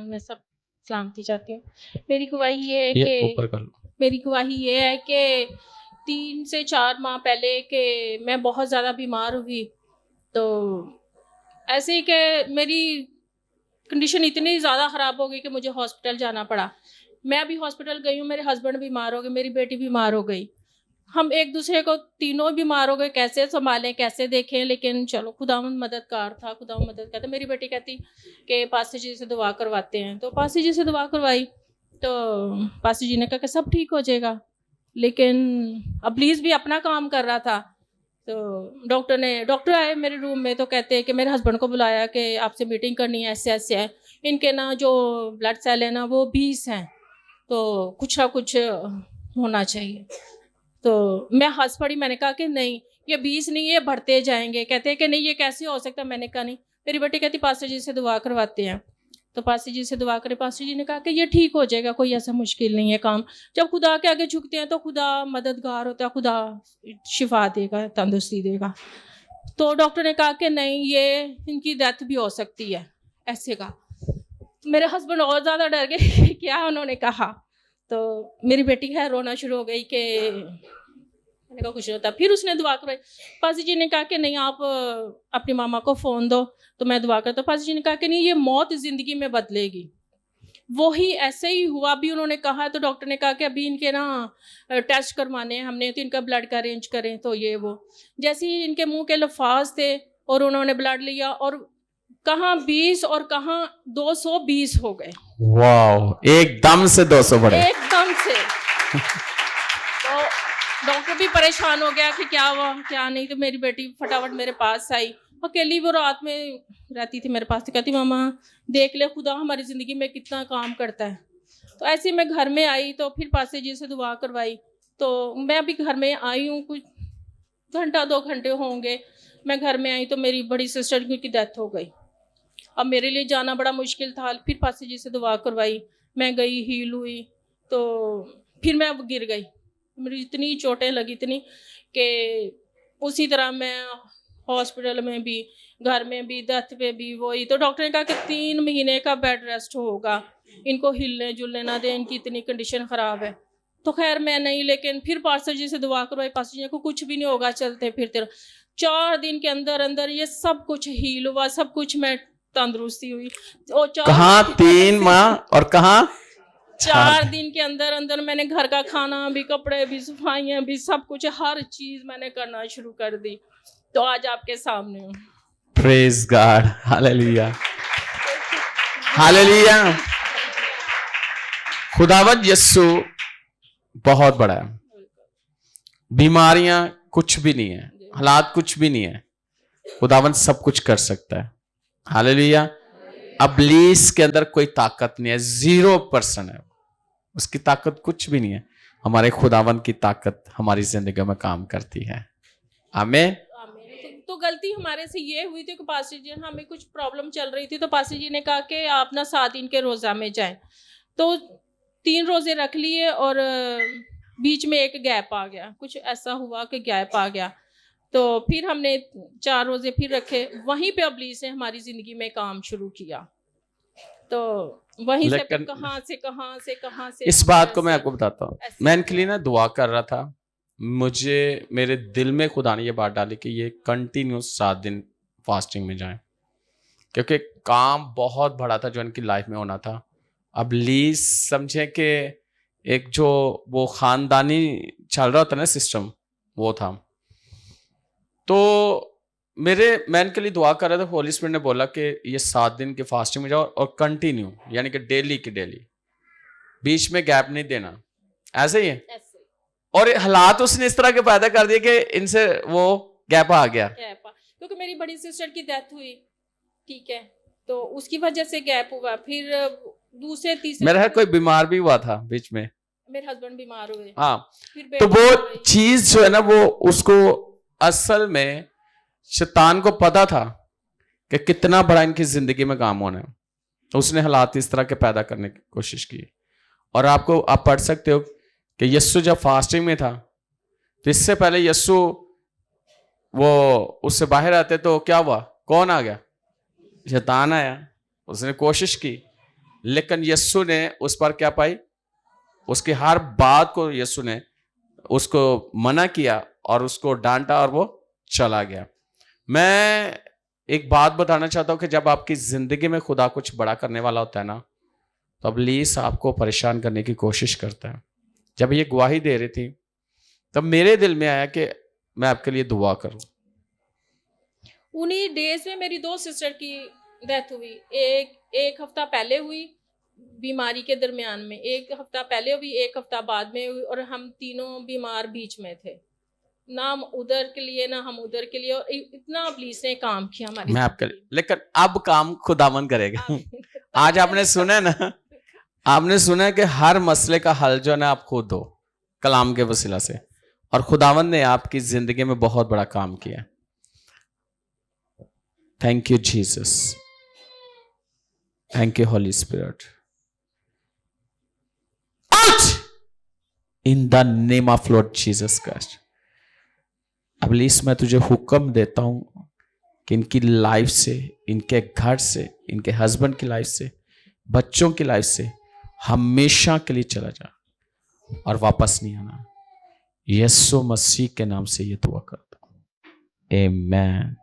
मैं सब सलामती चाहती हूँ। मेरी गवाही ये है ये कि ऊपर कर लो। मेरी गवाही ये है कि 3 से 4 माह पहले कि मैं बहुत ज़्यादा बीमार हुई, तो ऐसे ही कि मेरी कंडीशन इतनी ज़्यादा ख़राब हो गई कि मुझे हॉस्पिटल जाना पड़ा। मैं अभी हॉस्पिटल गई हूँ, मेरे हस्बैंड बीमार हो गए, मेरी बेटी बीमार हो गई। हम एक-दूसरे को तीनों बीमार हो गए, कैसे सँभालें, कैसे देखें, लेकिन चलो खुदावंद मददगार था, खुदावंद मदद करता। मेरी बेटी कहती कि पास्टर जी से दुआ करवाते हैं, तो पास्टर जी से दुआ करवाई, तो पास्टर जी ने कहा कि सब ठीक हो जाएगा। लेकिन इब्लीस भी अपना काम कर रहा था। तो डॉक्टर आए मेरे रूम में, तो कहते हैं कि मेरे हस्बैंड को बुलाया कि आपसे मीटिंग करनी है, ऐसे-ऐसे है। इनके ना जो ब्लड सेल है ना वो 20 हैं, तो कुछ ना कुछ होना चाहिए। तो मैं हँस पड़ी, मैंने कहा कि नहीं, ये 20 नहीं, ये बढ़ते जाएँगे। कहते हैं कि नहीं, ये कैसे हो सकता है? मैंने कहा नहीं। मेरी बेटी कहती पास्टर जी से दुआ करवाते हैं। तो पास्टर जी से दुआ करे, पास्टर जी ने कहा कि ये ठीक हो जाएगा, कोई ऐसा मुश्किल नहीं है काम। जब खुदा के आगे झुकते हैं तो खुदा मददगार होता है, खुदा शिफा देगा, तंदुरुस्ती देगा। तो डॉक्टर ने कहा कि नहीं, ये इनकी डेथ भी हो सकती है, ऐसे कहा। मेरे हस्बैंड और ज़्यादा डर गए कि क्या उन्होंने कहा। तो मेरी बेटी है रोना शुरू हो गई कि मैंने कहा कुछ नहीं होता। फिर उसने दुआ करवाई। पास्टर जी ने कहा कि नहीं, आप अपनी मामा को फ़ोन दो, तो मैं दुआ करता हूँ। पास्टर जी ने कहा कि नहीं, ये मौत ज़िंदगी में बदलेगी। वही ऐसे ही हुआ। अभी उन्होंने कहा, तो डॉक्टर ने कहा कि अभी इनके ना टेस्ट करवाने हैं हमने, तो इनका ब्लड का अरेंज करें, तो ये वो। जैसे ही इनके मुँह के लफ़ाज़ थे और उन्होंने ब्लड लिया, और कहाँ 20 और कहाँ 220 हो गए। वाह, एकदम से 200 बढ़े। एकदम से। तो डॉक्टर भी परेशान हो गया कि क्या हुआ क्या नहीं। तो मेरी बेटी फटाफट मेरे पास आई, अकेली वो रात में रहती थी मेरे पास, तो कहती मामा देख ले खुदा हमारी ज़िंदगी में कितना काम करता है। तो ऐसे ही मैं घर में आई, तो फिर पास्टर जी से दुआ करवाई। तो मैं अभी घर में आई हूँ, कुछ घंटा 2 घंटे होंगे मैं घर में आई, तो मेरी बड़ी सिस्टर की डेथ हो गई। अब मेरे लिए जाना बड़ा मुश्किल था। फिर पास्टर जी से दुआ करवाई, मैं गई, हील हुई, तो फिर मैं अब गिर गई। मेरी इतनी चोटें लगी, इतनी कि उसी तरह मैं हॉस्पिटल में भी, घर में भी, डेथ पे भी वही। तो डॉक्टर ने कहा कि 3 महीने का बेड रेस्ट होगा, इनको हिलने जुलने ना दें, इनकी इतनी कंडीशन ख़राब है। तो खैर मैं नहीं, लेकिन फिर पास्टर जी से दुआ करवाई, पास्टर जी को कुछ भी नहीं होगा, चलते फिरते 4 दिन के अंदर अंदर ये सब कुछ हील हुआ, सब कुछ मैं तंदुरुस्ती हुई। और 4 कहाँ 3 माह और कहाँ 4 दिन के अंदर अंदर मैंने घर का खाना भी, कपड़े भी, सफाइयाँ भी, सब कुछ, हर चीज मैंने करना शुरू कर दी। तो आज आपके सामने हूँ। Praise God, hallelujah, hallelujah. खुदावंद यीशु बहुत बड़ा है। बीमारियां कुछ भी नहीं है, हालात कुछ भी नहीं है, खुदावंद सब कुछ कर सकता है। हालेलुया। इब्लीस के अंदर कोई ताकत नहीं है, 0% है, उसकी ताकत कुछ भी नहीं है। हमारे खुदावंद की ताकत हमारी जिंदगी में काम करती है। आमीन। तो गलती हमारे से ये हुई थी कि पास्टर जी, हमें कुछ प्रॉब्लम चल रही थी, तो पास्टर जी ने कहा कि आप ना 7 दिन के रोजा में जाएं। तो 3 रोजे रख लिए, और बीच में एक गैप आ गया, कुछ ऐसा हुआ कि गैप आ गया। तो फिर हमने 4 रोजे फिर रखे, वहीं पे इब्लीस ने हमारी जिंदगी में काम शुरू किया। तो वहीं से फिर कहां से इस बात को मैं आपको बताता हूँ। मैं इनके लिए ना दुआ कर रहा था, मुझे मेरे दिल में खुदा ने ये बात डाली कि ये कंटिन्यूस 7 दिन फास्टिंग में जाएं, क्योंकि काम बहुत बड़ा था जो इनकी लाइफ में होना था। अब लीज समझे कि एक जो वो खानदानी चल रहा था ना सिस्टम, वो था। तो मैं इनके लिए दुआ कर रहा था, होली स्पिरिट ने बोला कि ये 7 दिन के फास्टिंग में जाओ और कंटिन्यू, यानी कि डेली की डेली, बीच में गैप नहीं देना। ऐसे ही है। और हालात उसने इस तरह के पैदा कर दिए कि इनसे वो गैप आ गया। क्योंकि मेरी बड़ी सिस्टर की डेथ हुई, ठीक है, तो उसकी वजह से गैप हुआ। फिर दूसरे तीसरे मेरा कोई बीमार भी हुआ था बीच में, मेरे हस्बैंड बीमार हुए। हाँ, तो वो चीज जो है ना, वो उसको असल में शैतान को पता था कि कितना बड़ा इनकी जिंदगी में काम होना है, तो उसने हालात इस तरह के पैदा करने की कोशिश की। और आप पढ़ सकते हो कि यस्सु जब फास्टिंग में था, तो इससे पहले यस्सु वो उससे बाहर आते तो क्या हुआ, कौन आ गया, शैतान आया। उसने कोशिश की लेकिन यीशु ने उस पर क्या पाई, उसकी हर बात को यीशु ने उसको मना किया और उसको डांटा और वो चला गया। मैं एक बात बताना चाहता हूं कि जब आपकी जिंदगी में खुदा कुछ बड़ा करने वाला होता है ना, तो इब्लीस आपको परेशान करने की कोशिश करता है। जब ये गवाही दे रही थी तब मेरे दिल में आया कि मैं आपके लिए दुआ करूं। उन्हीं डेज में मेरी 2 सिस्टर की डेथ हुई। एक हफ्ता पहले हुई बीमारी के दरमियान में, 1 हफ्ता पहले हुई, 1 हफ्ता बाद में हुई, और हम तीनों बीमार बीच में थे, ना हम उधर के लिए ना हम उधर के लिए, और इतना इब्लीस ने काम किया हमारी मैं आपके लिए, जिंदगी लेकिन अब काम खुदावन करेगा। में। आज आपने सुना है ना, आपने सुना है कि हर मसले का हल जो है ना आप खुद हो, कलाम के वसीला से, और खुदावन ने आपकी जिंदगी में बहुत बड़ा काम किया। Thank you Jesus, thank you Holy Spirit. In the name of Lord Jesus Christ, इब्लीस मैं तुझे हुक्म देता हूं कि इनकी लाइफ से, इनके घर से, इनके हस्बैंड की लाइफ से, बच्चों की लाइफ से हमेशा के लिए चला जा और वापस नहीं आना। यीशु मसीह के नाम से ये दुआ करता हूं, आमीन।